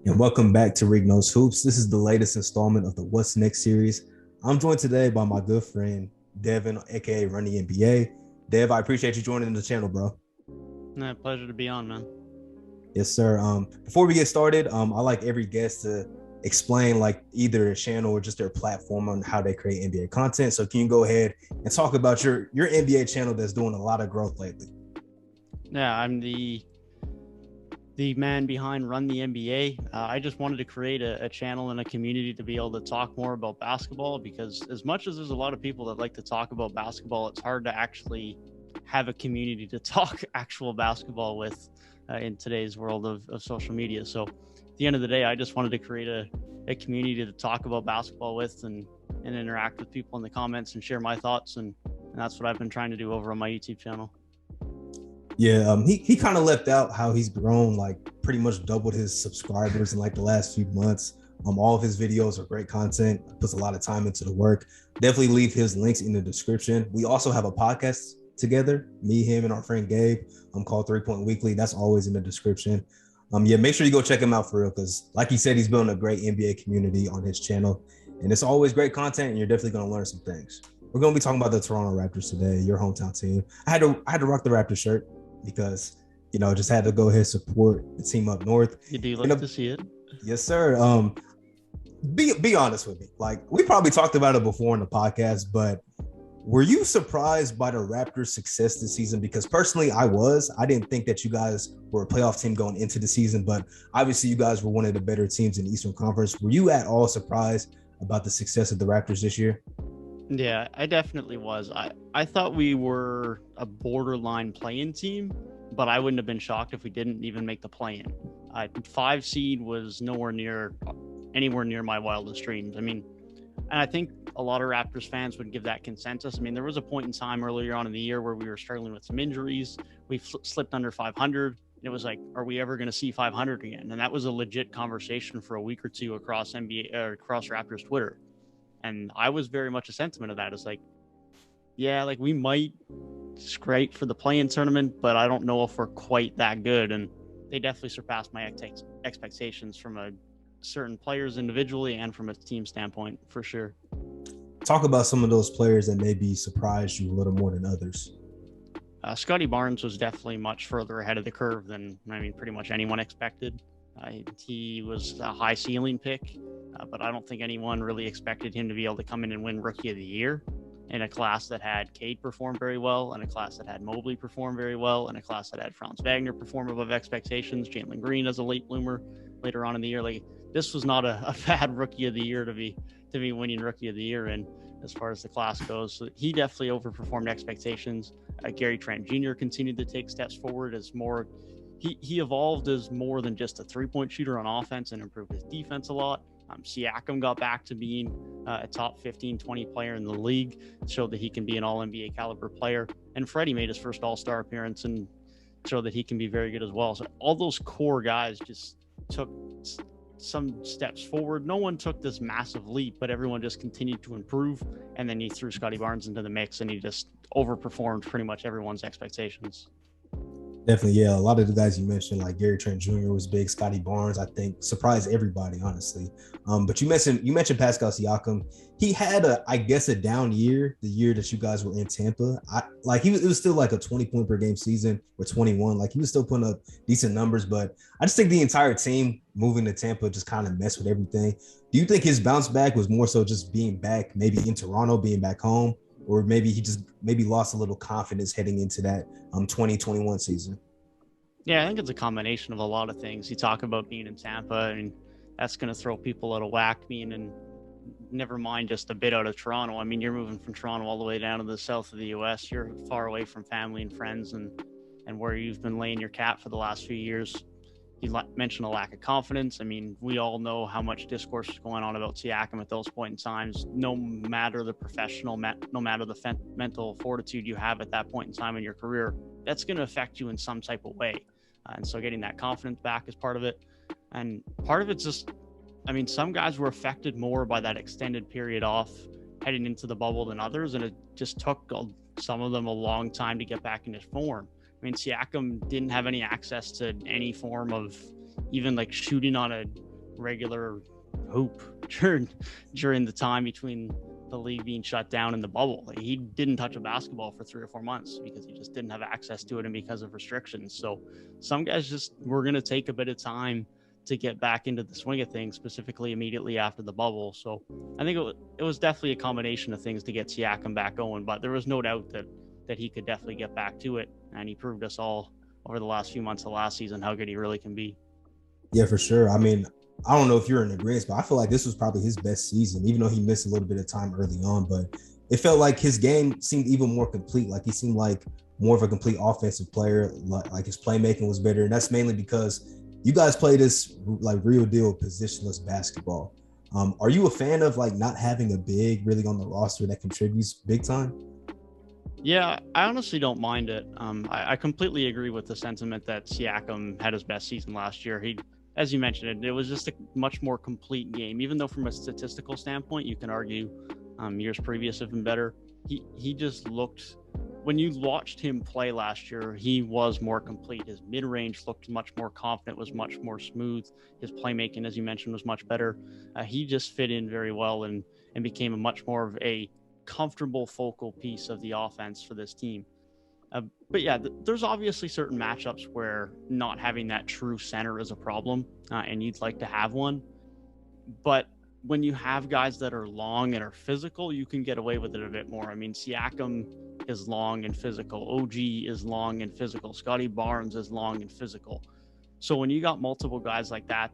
And welcome back to Rig Knows Hoops. This is the latest installment of the What's Next series. I'm joined today by my good friend Devin, aka Run the NBA. Dev, I appreciate you joining the channel, bro. Pleasure to be on, man. Yes, sir. Before we get started, I like every guest to explain like either a channel or just their platform on how they create NBA content. So can you go ahead and talk about your NBA channel that's doing a lot of growth lately? Yeah, I'm the man behind Run the NBA. I just wanted to create a channel and a community to be able to talk more about basketball, because as much as there's a lot of people that like to talk about basketball, it's hard to actually have a community to talk actual basketball with in today's world of social media. So at the end of the day, I just wanted to create a community to talk about basketball with and interact with people in the comments and share my thoughts. And that's what I've been trying to do over on my YouTube channel. Yeah, he kind of left out how he's grown, like pretty much doubled his subscribers in like the last few months. All of his videos are great content, puts a lot of time into the work. Definitely leave his links in the description. We also have a podcast together, me, him, and our friend Gabe. Called 3 Point Weekly. That's always in the description. Yeah, make sure you go check him out for real, because like he said, he's building a great NBA community on his channel, and it's always great content, and you're definitely gonna learn some things. We're gonna be talking about the Toronto Raptors today, your hometown team. I had to rock the Raptors shirt because just had to go ahead and support the team up north. You do like to see it. Yes, sir. Be honest with me. Like, we probably talked about it before in the podcast, but were you surprised by the Raptors' success this season? Because personally, I was. I didn't think that you guys were a playoff team going into the season, but obviously you guys were one of the better teams in the Eastern Conference. Were you at all surprised about the success of the Raptors this year? Yeah, I definitely was. I thought we were a borderline play-in team, but I wouldn't have been shocked if we didn't even make the play-in. 5 seed was anywhere near my wildest dreams. I mean, and I think a lot of Raptors fans would give that consensus. I mean, there was a point in time earlier on in the year where we were struggling with some injuries. We slipped under 500. It was like, are we ever going to see 500 again? And that was a legit conversation for a week or two across NBA or across Raptors Twitter. And I was very much a sentiment of that. It's like, yeah, like we might scrape for the play-in tournament, but I don't know if we're quite that good. And they definitely surpassed my expectations from a certain players individually and from a team standpoint, for sure. Talk about some of those players that maybe surprised you a little more than others. Scottie Barnes was definitely much further ahead of the curve than, pretty much anyone expected. He was a high ceiling pick, but I don't think anyone really expected him to be able to come in and win Rookie of the Year in a class that had Cade perform very well, and a class that had Mobley perform very well, and a class that had Franz Wagner perform above expectations, Jalen Green as a late bloomer later on in the year. Like, this was not a bad Rookie of the Year to be winning Rookie of the Year in, as far as the class goes. So he definitely overperformed expectations. Gary Trent Jr. continued to take steps forward as more. He evolved as more than just a three-point shooter on offense and improved his defense a lot. Siakam got back to being a top 15, 20 player in the league, showed that he can be an all-NBA caliber player. And Freddie made his first all-star appearance and showed that he can be very good as well. So all those core guys just took some steps forward. No one took this massive leap, but everyone just continued to improve. And then he threw Scottie Barnes into the mix, and he just overperformed pretty much everyone's expectations. Definitely, yeah. A lot of the guys you mentioned, like Gary Trent Jr. was big. Scottie Barnes, I think, surprised everybody, honestly. But you mentioned Pascal Siakam. He had a down year, the year that you guys were in Tampa. It was still like a 20-point per game season or 21. Like, he was still putting up decent numbers, but I just think the entire team moving to Tampa just kind of messed with everything. Do you think his bounce back was more so just being back, maybe in Toronto, being back home? Or maybe he just lost a little confidence heading into that 2021 season? Yeah, I think it's a combination of a lot of things. You talk about being in Tampa, and that's going to throw people out of whack, and never mind just a bit out of Toronto. I mean, you're moving from Toronto all the way down to the south of the U.S. You're far away from family and friends and where you've been laying your cap for the last few years. You mentioned a lack of confidence. I mean, we all know how much discourse is going on about Siakam at those point in times. No matter the no matter the mental fortitude you have at that point in time in your career, that's going to affect you in some type of way. And so getting that confidence back is part of it. And part of it's just, some guys were affected more by that extended period off heading into the bubble than others. And it just took some of them a long time to get back into form. Siakam didn't have any access to any form of even like shooting on a regular hoop during the time between the league being shut down and the bubble. Like, he didn't touch a basketball for 3 or 4 months because he just didn't have access to it and because of restrictions. So some guys just were going to take a bit of time to get back into the swing of things, specifically immediately after the bubble. So I think it was definitely a combination of things to get Siakam back going, but there was no doubt that he could definitely get back to it. And he proved us all over the last few months of last season how good he really can be. Yeah, for sure. I mean, I don't know if you're in agreement, but I feel like this was probably his best season, even though he missed a little bit of time early on. But it felt like his game seemed even more complete. Like he seemed like more of a complete offensive player. Like his playmaking was better. And that's mainly because you guys play this like real deal positionless basketball. Are you a fan of like not having a big really on the roster that contributes big time? Yeah, I honestly don't mind it. I completely agree with the sentiment that Siakam had his best season last year. As you mentioned, it was just a much more complete game. Even though from a statistical standpoint, you can argue years previous have been better. He just looked, when you watched him play last year, he was more complete. His mid-range looked much more confident, was much more smooth. His playmaking, as you mentioned, was much better. He just fit in very well and became a much more of a comfortable focal piece of the offense for this team. But yeah, there's obviously certain matchups where not having that true center is a problem, and you'd like to have one. But when you have guys that are long and are physical, you can get away with it a bit more. I mean, Siakam is long and physical. OG is long and physical. Scottie Barnes is long and physical. So when you got multiple guys like that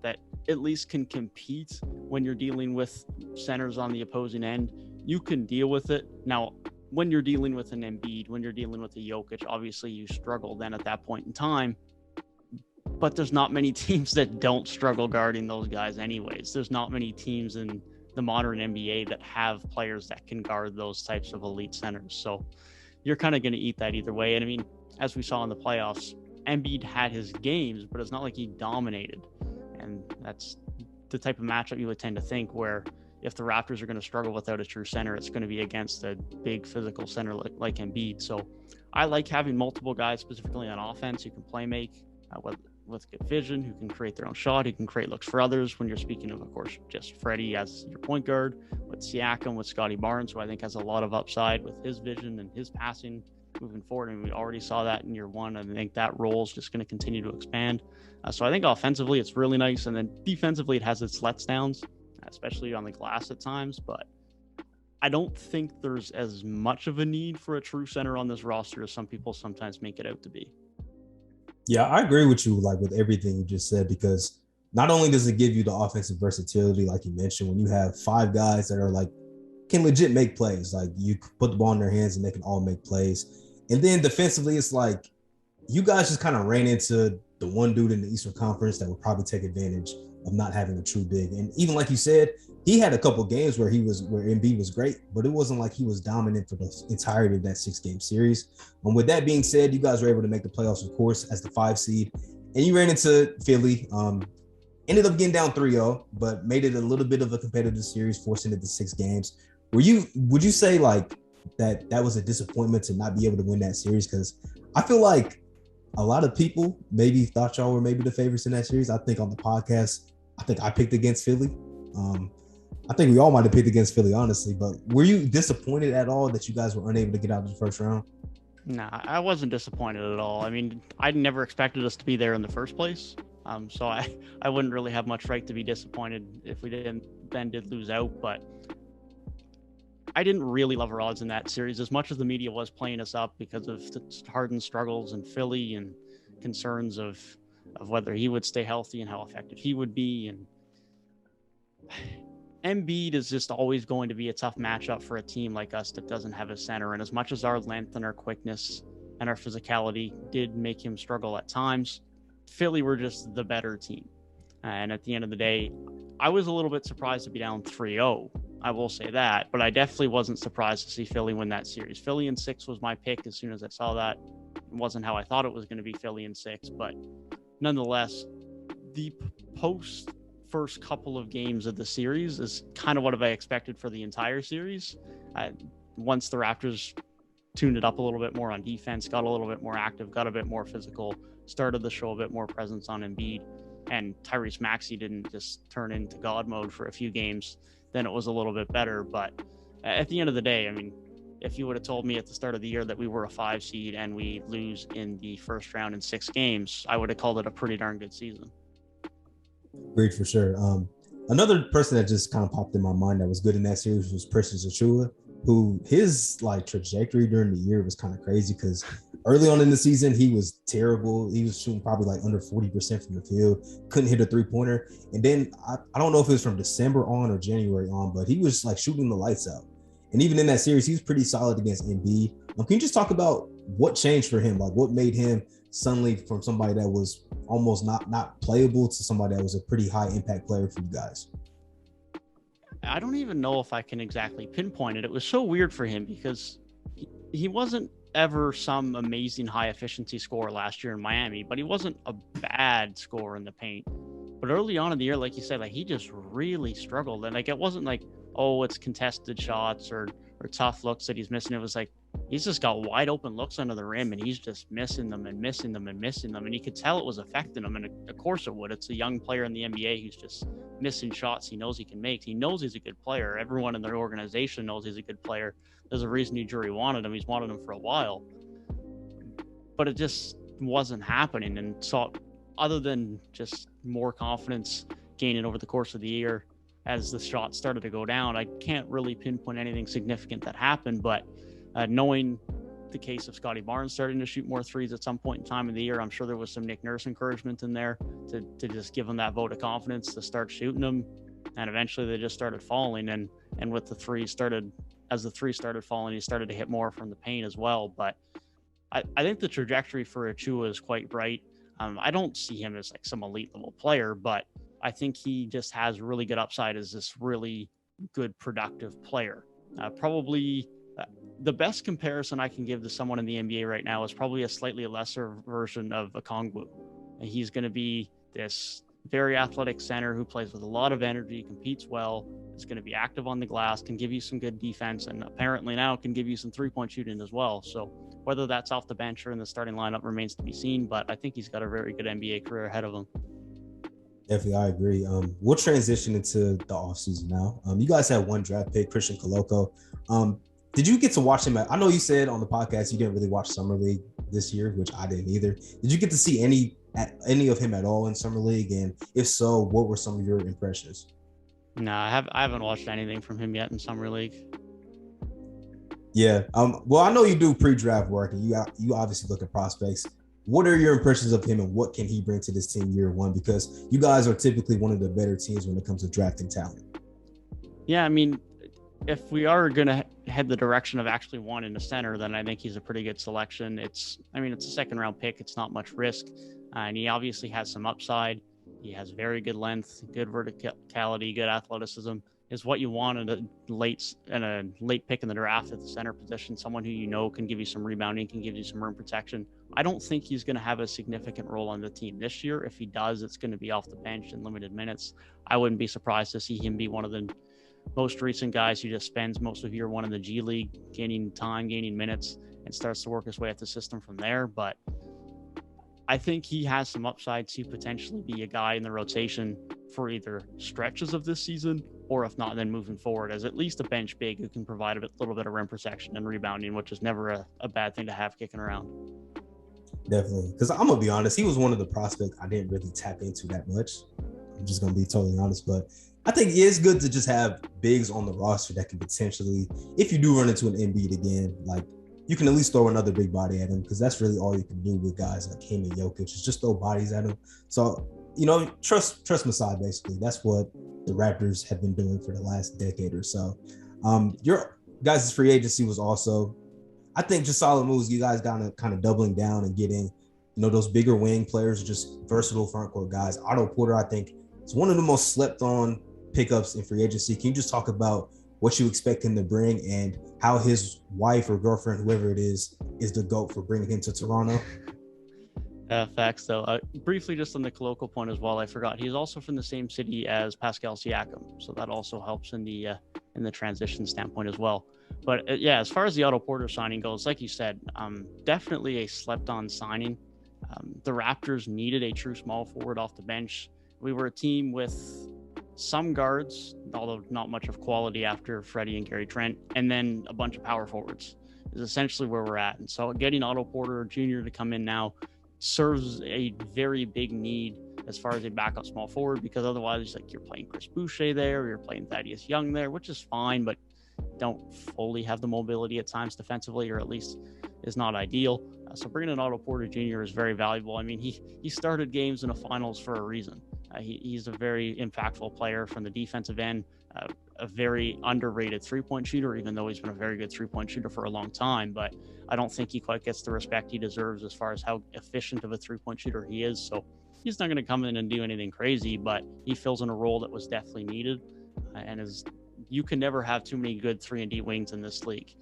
at least can compete when you're dealing with centers on the opposing end, you can deal with it. Now, when you're dealing with an Embiid, when you're dealing with a Jokic, obviously you struggle then at that point in time. But there's not many teams that don't struggle guarding those guys anyways. There's not many teams in the modern NBA that have players that can guard those types of elite centers. So you're kind of going to eat that either way. And I mean, as we saw in the playoffs, Embiid had his games, but it's not like he dominated. And that's the type of matchup you would tend to think where if the Raptors are going to struggle without a true center, it's going to be against a big physical center like Embiid. So I like having multiple guys, specifically on offense, who can play make with good vision, who can create their own shot, who can create looks for others. When you're speaking of course, just Freddie as your point guard, with Siakam, with Scottie Barnes, who I think has a lot of upside with his vision and his passing moving forward. And we already saw that in year one. I think that role is just going to continue to expand. So I think offensively, it's really nice. And then defensively, it has its letdowns, especially on the glass at times. But I don't think there's as much of a need for a true center on this roster as some people sometimes make it out to be. Yeah, I agree with you, like with everything you just said, because not only does it give you the offensive versatility, like you mentioned, when you have 5 guys that are like can legit make plays, like you put the ball in their hands and they can all make plays. And then defensively, it's like you guys just kind of ran into the one dude in the Eastern Conference that would probably take advantage of not having a true big. And even like you said, he had a couple games where Embiid was great, but it wasn't like he was dominant for the entirety of that 6-game series. And with that being said, you guys were able to make the playoffs, of course, as the 5 seed, and you ran into Philly. Ended up getting down 3-0, but made it a little bit of a competitive series, forcing it to 6 games. Would you say like that was a disappointment to not be able to win that series? Because I feel like a lot of people maybe thought y'all were maybe the favorites in that series. I think on the podcast, I think I picked against Philly. I think we all might have picked against Philly, honestly. But were you disappointed at all that you guys were unable to get out of the first round? Nah, I wasn't disappointed at all. I mean, I never expected us to be there in the first place. So I wouldn't really have much right to be disappointed if we did lose out. But I didn't really love our odds in that series as much as the media was playing us up because of the Harden's struggles in Philly and concerns of whether he would stay healthy and how effective he would be. And Embiid is just always going to be a tough matchup for a team like us that doesn't have a center. And as much as our length and our quickness and our physicality did make him struggle at times, Philly were just the better team. And at the end of the day, I was a little bit surprised to be down 3-0. I will say that, but I definitely wasn't surprised to see Philly win that series. Philly in 6 was my pick as soon as I saw that. It wasn't how I thought it was going to be Philly in 6, but nonetheless, the post first couple of games of the series is kind of what I expected for the entire series. Once the Raptors tuned it up a little bit more on defense, got a little bit more active, got a bit more physical, started to show a bit more presence on Embiid. and Tyrese Maxey didn't just turn into God mode for a few games, then it was a little bit better. But at the end of the day, I mean, if you would have told me at the start of the year that we were a 5 seed and we lose in the first round in 6 games, I would have called it a pretty darn good season. Agreed for sure. Another person that just kind of popped in my mind that was good in that series was Precious Achiuwa, who his like trajectory during the year was kind of crazy because early on in the season he was terrible. He was shooting probably like under 40% from the field, couldn't hit a 3-pointer. And then I don't know if it was from December on or January on, but he was like shooting the lights out. And even in that series, he was pretty solid against Embiid. Can you just talk about what changed for him? Like what made him suddenly from somebody that was almost not playable to somebody that was a pretty high impact player for you guys? I don't even know if I can exactly pinpoint it. It was so weird for him because he wasn't ever some amazing high efficiency scorer last year in Miami, but he wasn't a bad scorer in the paint. But early on in the year, like you said, like he just really struggled. And like it wasn't like, oh, it's contested shots or tough looks that he's missing. It was like he's just got wide open looks under the rim and he's just missing them and missing them and missing them. And you could tell it was affecting him. And of course it would. It's a young player in the NBA who's just missing shots he knows he can make. He knows he's a good player. Everyone in their organization knows he's a good player. There's a reason New Jersey wanted him. He's wanted him for a while. But it just wasn't happening. And so other than just more confidence gaining over the course of the year, as the shots started to go down, I can't really pinpoint anything significant that happened, but knowing the case of Scottie Barnes starting to shoot more threes at some point in time in the year, I'm sure there was some Nick Nurse encouragement in there to just give him that vote of confidence to start shooting them. And eventually they just started falling. And with the threes started falling, he started to hit more from the paint as well. But I think the trajectory for Achiuwa is quite bright. I don't see him as like some elite level player, but I think he just has really good upside as this really good, productive player. Probably the best comparison I can give to someone in the NBA right now is probably a slightly lesser version of Okongwu. And he's going to be this very athletic center who plays with a lot of energy, competes well, is going to be active on the glass, can give you some good defense, and apparently now can give you some three-point shooting as well. So whether that's off the bench or in the starting lineup remains to be seen, but I think he's got a very good NBA career ahead of him. Definitely, I agree. We'll transition into the offseason now. You guys had one draft pick, Christian Koloko. Did you get to watch him? I know you said on the podcast you didn't really watch Summer League this year, which I didn't either. Did you get to see any of him at all in Summer League? And if so, what were some of your impressions? No, I haven't watched anything from him yet in Summer League. Yeah. Well, I know you do pre-draft work, and you obviously look at prospects. What are your impressions of him, and what can he bring to this team year one? Because you guys are typically one of the better teams when it comes to drafting talent. Yeah, I mean, if we are going to head the direction of actually wanting a center, then I think he's a pretty good selection. It's a second round pick. It's not much risk. And he obviously has some upside. He has very good length, good verticality, good athleticism. Is what you want in a late pick in the draft at the center position. Someone who you know can give you some rebounding, can give you some rim protection. I don't think he's going to have a significant role on the team this year. If he does, it's going to be off the bench in limited minutes. I wouldn't be surprised to see him be one of the most recent guys who just spends most of year one in the G League, gaining time, gaining minutes, and starts to work his way up the system from there. But I think he has some upside to potentially be a guy in the rotation for either stretches of this season, or if not, then moving forward as at least a bench big who can provide a little bit of rim protection and rebounding, which is never a bad thing to have kicking around. Definitely. Because I'm going to be honest, he was one of the prospects I didn't really tap into that much. I'm just going to be totally honest. But I think it is good to just have bigs on the roster that can potentially, if you do run into an Embiid again, like you can at least throw another big body at him, because that's really all you can do with guys like him and Jokic is just throw bodies at him. So, trust Masai, basically. That's what the Raptors have been doing for the last decade or so. Your guys' free agency was also, I think, just solid moves. You guys got to kind of doubling down and getting, those bigger wing players, just versatile front court guys. Otto Porter, I think, is one of the most slept on pickups in free agency. Can you just talk about what you expect him to bring and how his wife or girlfriend, whoever it is the GOAT for bringing him to Toronto? Facts, though. Briefly, just on the colloquial point as well, I forgot he's also from the same city as Pascal Siakam, so that also helps in the transition standpoint as well. But as far as the Otto Porter signing goes, like you said, definitely a slept-on signing. The Raptors needed a true small forward off the bench. We were a team with some guards, although not much of quality after Freddie and Gary Trent, and then a bunch of power forwards is essentially where we're at. And so getting Otto Porter Jr. to come in now serves a very big need as far as a backup small forward, because otherwise, like, you're playing Chris Boucher there, you're playing Thaddeus Young there, which is fine, but don't fully have the mobility at times defensively, or at least is not ideal. So bringing in Otto Porter Jr. is very valuable. I mean, he started games in the finals for a reason. He's a very impactful player from the defensive end, a very underrated three-point shooter, even though he's been a very good three-point shooter for a long time. But I don't think he quite gets the respect he deserves as far as how efficient of a three-point shooter he is. So he's not going to come in and do anything crazy, but he fills in a role that was definitely needed. And you can never have too many good 3-and-D wings in this league.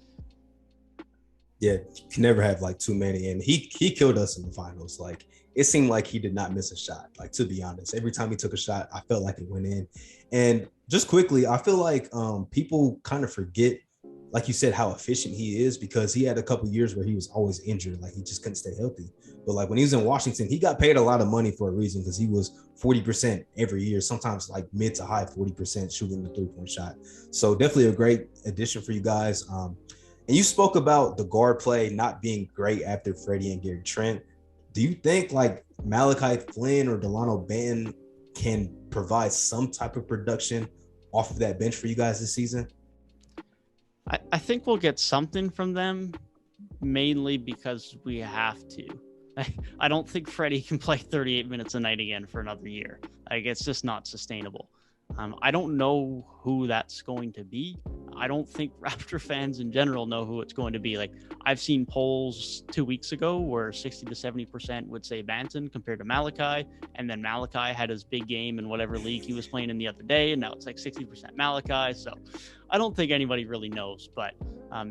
Yeah, you can never have like too many. And he killed us in the finals. Like, it seemed like he did not miss a shot. Like, to be honest, every time he took a shot, I felt like it went in. And just quickly, I feel like people kind of forget, like you said, how efficient he is, because he had a couple years where he was always injured. Like, he just couldn't stay healthy. But like when he was in Washington, he got paid a lot of money for a reason, because he was 40% every year, sometimes like mid to high 40% shooting the 3-point shot. So definitely a great addition for you guys. And you spoke about the guard play not being great after Freddie and Gary Trent. Do you think like Malachi Flynn or Delano Banton can provide some type of production off of that bench for you guys this season? I think we'll get something from them, mainly because we have to. I don't think Freddie can play 38 minutes a night again for another year. Like, it's just not sustainable. I don't know who that's going to be. I don't think Raptor fans in general know who it's going to be. Like, I've seen polls 2 weeks ago where 60 to 70% would say Banton compared to Malachi. And then Malachi had his big game in whatever league he was playing in the other day. And now it's like 60% Malachi. So I don't think anybody really knows. But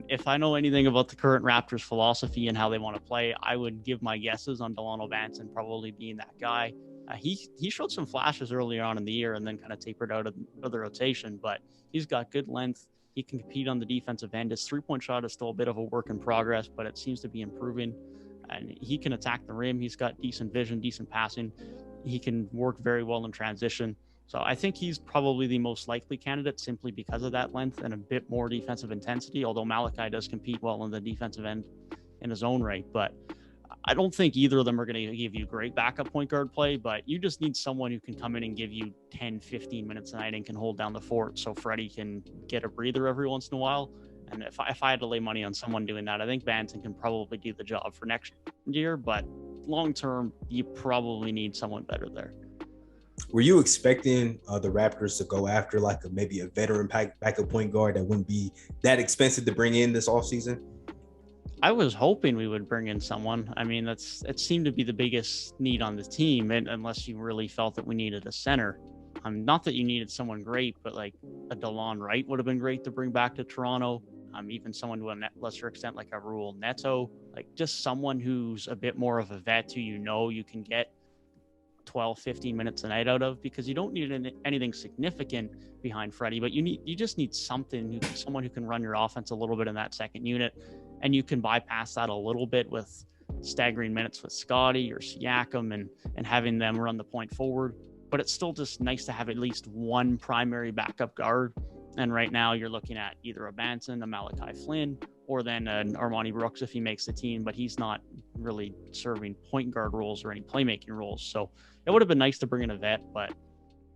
if I know anything about the current Raptors philosophy and how they want to play, I would give my guesses on Delano Banton probably being that guy. He showed some flashes earlier on in the year and then kind of tapered out of the rotation, but he's got good length. He can compete on the defensive end. His 3-point shot is still a bit of a work in progress, but it seems to be improving. And he can attack the rim. He's got decent vision, decent passing. He can work very well in transition. So I think he's probably the most likely candidate simply because of that length and a bit more defensive intensity, although Malachi does compete well on the defensive end in his own right. But I don't think either of them are going to give you great backup point guard play, but you just need someone who can come in and give you 10, 15 minutes a night and can hold down the fort so Freddie can get a breather every once in a while. And if I had to lay money on someone doing that, I think Banton can probably do the job for next year, but long term, you probably need someone better there. Were you expecting the Raptors to go after like maybe a veteran backup point guard that wouldn't be that expensive to bring in this offseason? I was hoping we would bring in someone. I mean, it seemed to be the biggest need on the team, unless you really felt that we needed a center. Not that you needed someone great, but like a DeLon Wright would have been great to bring back to Toronto. Even someone to a lesser extent like a Raul Neto, like just someone who's a bit more of a vet who you can get 12, 15 minutes a night out of, because you don't need anything significant behind Freddie, but you just need someone who can run your offense a little bit in that second unit. And you can bypass that a little bit with staggering minutes with Scottie or Siakam and having them run the point forward. But it's still just nice to have at least one primary backup guard. And right now you're looking at either a Banton, a Malachi Flynn, or then an Armani Brooks if he makes the team, but he's not really serving point guard roles or any playmaking roles. So it would have been nice to bring in a vet, but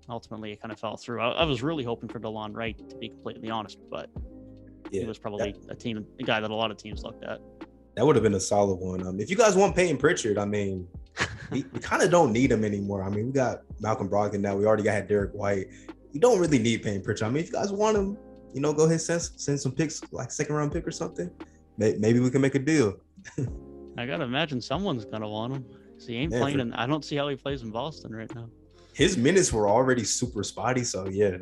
ultimately it kind of fell through. I was really hoping for DeLon Wright, to be completely honest, but he was probably a guy that a lot of teams looked at. That would have been a solid one. If you guys want Peyton Pritchard, I mean, we kind of don't need him anymore. I mean, we got Malcolm Brogdon now. We already got Derek White. You don't really need Peyton Pritchard. I mean, if you guys want him, go ahead and send some picks, like second-round pick or something. Maybe we can make a deal. I got to imagine someone's going to want him. So he ain't playing, and I don't see how he plays in Boston right now. His minutes were already super spotty, so yeah,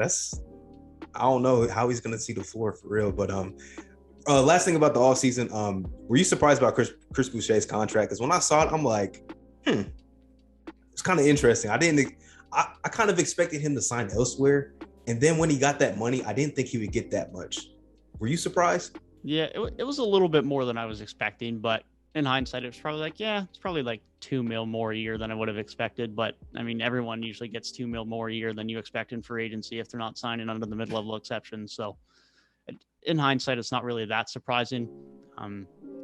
I don't know how he's going to see the floor for real. But last thing about the offseason, were you surprised about Chris Boucher's contract? Because when I saw it, I'm like, it's kind of interesting. I kind of expected him to sign elsewhere. And then when he got that money, I didn't think he would get that much. Were you surprised? Yeah, it was a little bit more than I was expecting, but in hindsight, it's probably like, yeah, it's probably like $2 million more a year than I would have expected. But I mean, everyone usually gets $2 million more a year than you expect in free agency if they're not signing under the mid-level exception. So in hindsight, it's not really that surprising,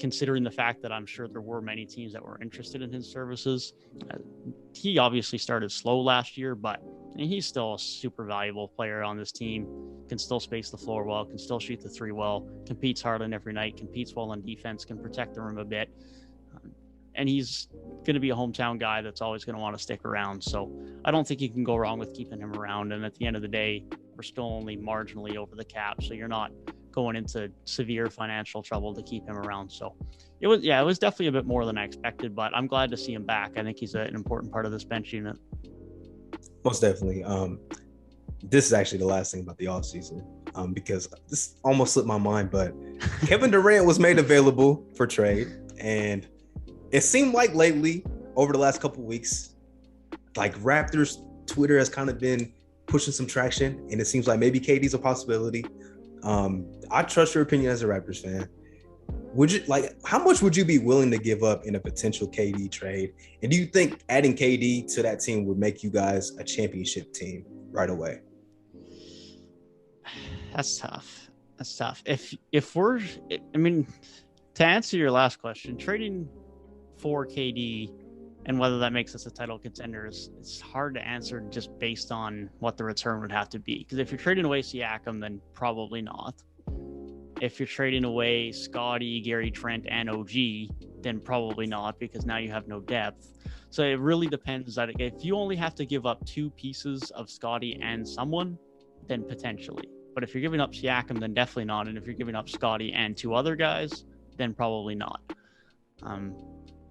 considering the fact that I'm sure there were many teams that were interested in his services. He obviously started slow last year, but he's still a super valuable player on this team. Can still space the floor well, can still shoot the three well, competes hard on every night, competes well on defense, can protect the rim a bit. And he's going to be a hometown guy that's always going to want to stick around. So I don't think you can go wrong with keeping him around. And at the end of the day, we're still only marginally over the cap. So you're not going into severe financial trouble to keep him around. So it was definitely a bit more than I expected, but I'm glad to see him back. I think he's an important part of this bench unit. Most definitely. This is actually the last thing about the offseason, because this almost slipped my mind, but Kevin Durant was made available for trade. And it seemed like lately, over the last couple of weeks, like Raptors Twitter has kind of been pushing some traction, and it seems like maybe KD's a possibility. I trust your opinion as a Raptors fan. How much would you be willing to give up in a potential KD trade? And do you think adding KD to that team would make you guys a championship team right away? That's tough. To answer your last question, trading for KD and whether that makes us a title contender it's hard to answer just based on what the return would have to be. Because if you're trading away Siakam, then probably not. If you're trading away Scottie, Gary Trent, and OG, then probably not, because now you have no depth. So it really depends. That if you only have to give up two pieces of Scottie and someone, then potentially. But if you're giving up Siakam, then definitely not. And if you're giving up Scottie and two other guys, then probably not.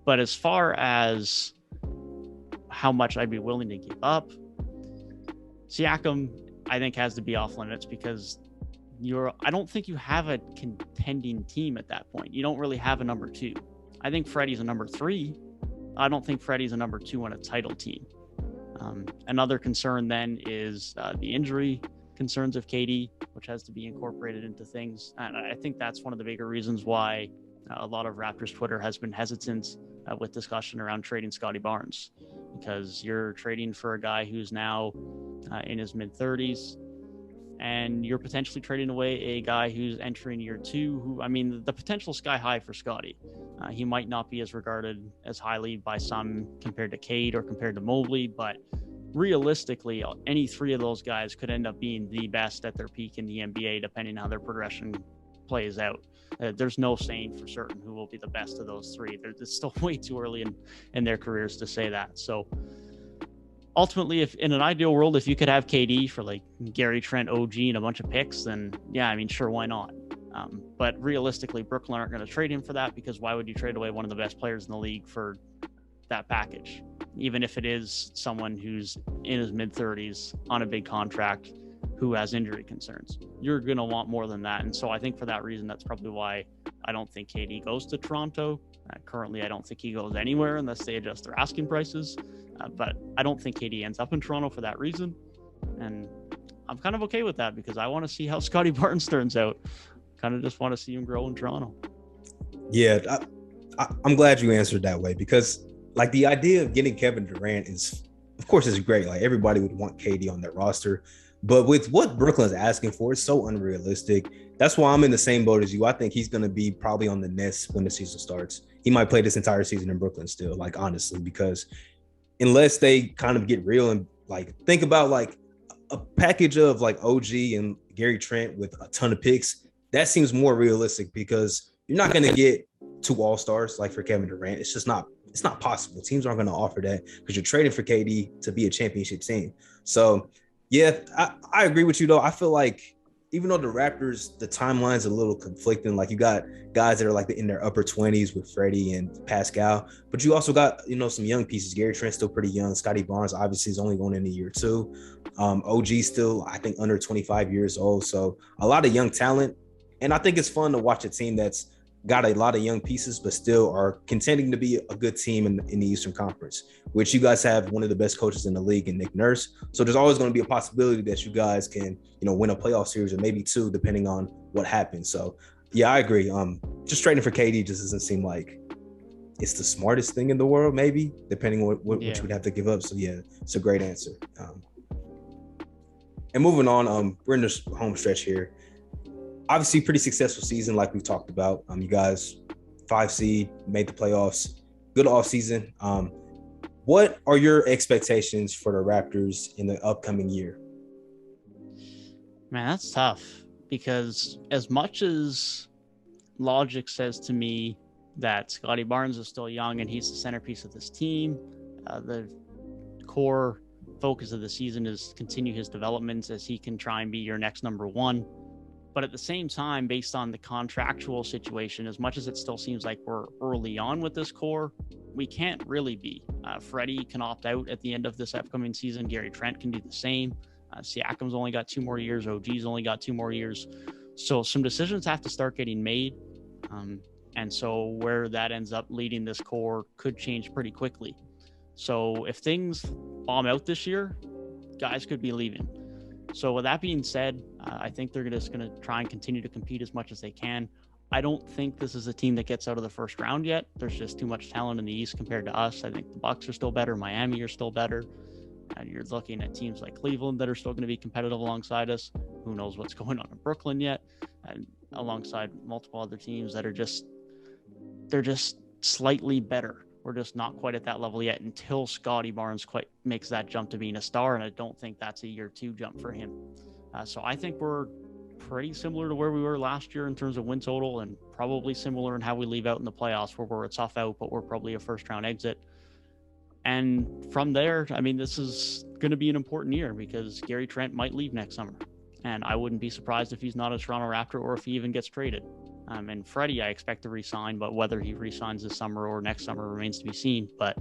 But as far as how much I'd be willing to give up, Siakam, I think, has to be off limits, because I don't think you have a contending team at that point. You don't really have a number two. I think Freddie's a number three. I don't think Freddie's a number two on a title team. Another concern then is the injury concerns of KD, which has to be incorporated into things. And I think that's one of the bigger reasons why a lot of Raptors Twitter has been hesitant with discussion around trading Scottie Barnes, because you're trading for a guy who's now in his mid-30s, and you're potentially trading away a guy who's entering year two, who, I mean, the potential sky high for Scottie. He might not be as regarded as highly by some compared to Cade or compared to Mobley, but realistically, any three of those guys could end up being the best at their peak in the NBA, depending on how their progression plays out. There's no saying for certain who will be the best of those three. It's still way too early in their careers to say that. So ultimately, if in an ideal world, if you could have KD for like Gary Trent, OG, and a bunch of picks, then yeah, I mean, sure, why not? But realistically, Brooklyn aren't going to trade him for that, because why would you trade away one of the best players in the league for that package? Even if it is someone who's in his mid-30s on a big contract who has injury concerns, you're going to want more than that. And so I think for that reason, that's probably why I don't think KD goes to Toronto. Currently, I don't think he goes anywhere unless they adjust their asking prices. But I don't think KD ends up in Toronto for that reason. And I'm kind of okay with that, because I want to see how Scottie Barnes turns out. Kind of just want to see him grow in Toronto. Yeah, I'm glad you answered that way, because like the idea of getting Kevin Durant is, of course, is great. Like everybody would want KD on their roster. But with what Brooklyn's asking for, it's so unrealistic. That's why I'm in the same boat as you. I think he's going to be probably on the Nets when the season starts. He might play this entire season in Brooklyn still, like, honestly, because unless they kind of get real and like think about like a package of like OG and Gary Trent with a ton of picks, that seems more realistic, because you're not going to get two all-stars like for Kevin Durant. It's just not possible. Teams aren't going to offer that, because you're trading for KD to be a championship team. So yeah, I agree with you though. I feel like even though the Raptors, the timeline's a little conflicting, like you got guys that are like in their upper 20s with Freddie and Pascal, but you also got, some young pieces. Gary Trent's still pretty young. Scottie Barnes obviously is only going into year two. OG still, I think, under 25 years old. So a lot of young talent. And I think it's fun to watch a team that's got a lot of young pieces, but still are contending to be a good team in the Eastern Conference, which you guys have one of the best coaches in the league in Nick Nurse. So there's always going to be a possibility that you guys can, win a playoff series, or maybe two, depending on what happens. So yeah, I agree. Just trading for KD just doesn't seem like it's the smartest thing in the world, maybe, depending on what you Yeah. would have to give up. So yeah, it's a great answer. And moving on, we're in this home stretch here. Obviously, pretty successful season, like we talked about. You guys, 5 seed, made the playoffs, good offseason. What are your expectations for the Raptors in the upcoming year? Man, that's tough because as much as logic says to me that Scottie Barnes is still young and he's the centerpiece of this team, the core focus of the season is continue his development as he can try and be your next number one. But at the same time, based on the contractual situation, as much as it still seems like we're early on with this core, we can't really be. Freddie can opt out at the end of this upcoming season. Gary Trent can do the same. Siakam's only got 2 more years. OG's only got 2 more years. So some decisions have to start getting made. And so where that ends up leading this core could change pretty quickly. So if things bomb out this year, guys could be leaving. So with that being said, I think they're just going to try and continue to compete as much as they can. I don't think this is a team that gets out of the first round yet. There's just too much talent in the East compared to us. I think the Bucks are still better. Miami are still better. You're looking at teams like Cleveland that are still going to be competitive alongside us. Who knows what's going on in Brooklyn yet? And alongside multiple other teams that are they're just slightly better. We're just not quite at that level yet until Scottie Barnes quite makes that jump to being a star. And I don't think that's a year 2 jump for him. So I think we're pretty similar to where we were last year in terms of win total, and probably similar in how we leave out in the playoffs, where we're a tough out, but we're probably a first round exit. And from there, I mean, this is going to be an important year because Gary Trent might leave next summer. And I wouldn't be surprised if he's not a Toronto Raptor or if he even gets traded. And Freddie, I expect to re-sign, but whether he re-signs this summer or next summer remains to be seen. But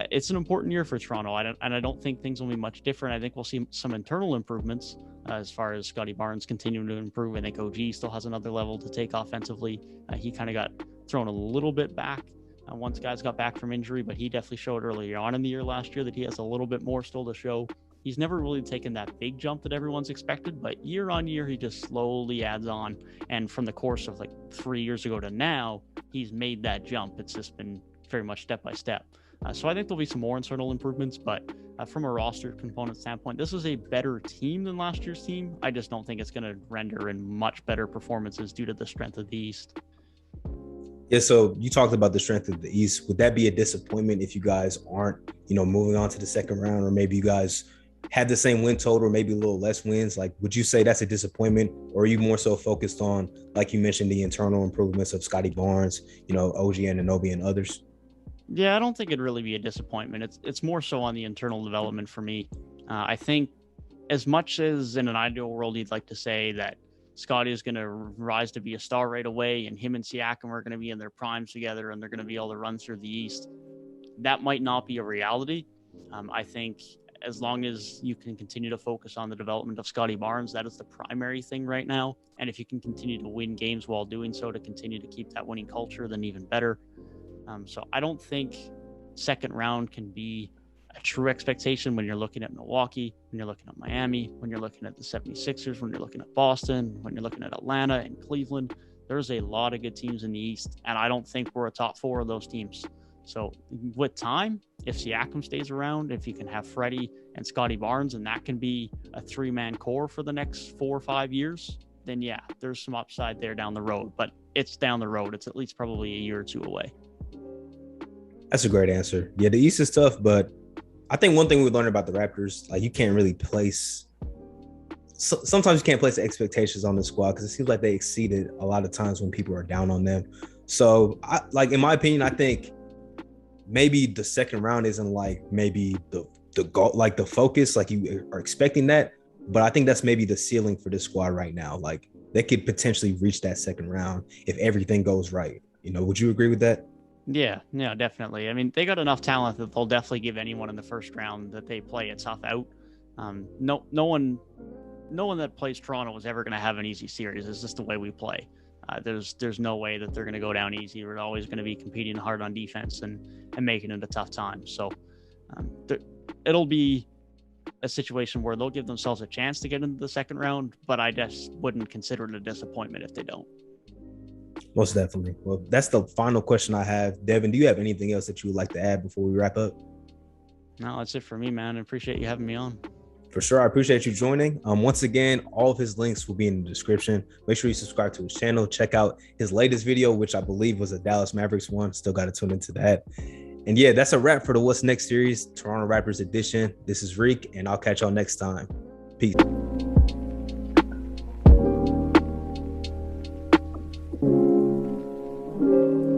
it's an important year for Toronto. I don't think things will be much different. I think we'll see some internal improvements as far as Scottie Barnes continuing to improve. I think OG still has another level to take offensively. He kind of got thrown a little bit back once guys got back from injury, but he definitely showed earlier on in the year last year that he has a little bit more still to show. He's never really taken that big jump that everyone's expected, but year on year, he just slowly adds on. And from the course of like 3 years ago to now, he's made that jump. It's just been very much step by step. So I think there'll be some more internal improvements, but from a roster component standpoint, this is a better team than last year's team. I just don't think it's going to render in much better performances due to the strength of the East. Yeah, so you talked about the strength of the East. Would that be a disappointment if you guys aren't, moving on to the second round, or maybe you guys had the same win total, or maybe a little less wins? Like, would you say that's a disappointment, or are you more so focused on, like you mentioned, the internal improvements of Scottie Barnes, OG Anunoby and others? Yeah, I don't think it'd really be a disappointment. It's more so on the internal development for me. I think as much as in an ideal world, you'd like to say that Scottie is going to rise to be a star right away, and him and Siakam are going to be in their primes together, and they're going to be able to run through the East. That might not be a reality. I think as long as you can continue to focus on the development of Scottie Barnes, that is the primary thing right now. And if you can continue to win games while doing so to continue to keep that winning culture, then even better. So I don't think second round can be a true expectation when you're looking at Milwaukee, when you're looking at Miami, when you're looking at the 76ers, when you're looking at Boston, when you're looking at Atlanta and Cleveland. There's a lot of good teams in the East, and I don't think we're a top 4 of those teams. So with time, if Siakam stays around, if you can have Freddie and Scottie Barnes, and that can be a 3-man core for the next 4 or 5 years, then yeah, there's some upside there down the road. But it's down the road. It's at least probably a year or 2 away. That's a great answer. Yeah, the East is tough, but I think one thing we learned about the Raptors, like, you can't really place. Sometimes you can't place the expectations on the squad because it seems like they exceeded a lot of times when people are down on them. So, in my opinion, I think maybe the second round isn't like maybe the goal, like the focus, like you are expecting that. But I think that's maybe the ceiling for this squad right now. Like, they could potentially reach that second round if everything goes right. Would you agree with that? Yeah, definitely. I mean, they got enough talent that they'll definitely give anyone in the first round that they play a tough out. No one that plays Toronto is ever going to have an easy series. It's just the way we play. There's no way that they're going to go down easy. We're always going to be competing hard on defense and making it a tough time. So it'll be a situation where they'll give themselves a chance to get into the second round, but I just wouldn't consider it a disappointment if they don't. Most definitely. Well, that's the final question I have. Devin, do you have anything else that you would like to add before we wrap up? No, that's it for me, man. I appreciate you having me on. For sure. I appreciate you joining. Once again, all of his links will be in the description. Make sure you subscribe to his channel. Check out his latest video, which I believe was a Dallas Mavericks one. Still got to tune into that. And yeah, that's a wrap for the What's Next series, Toronto Raptors edition. This is Reek, and I'll catch y'all next time. Peace.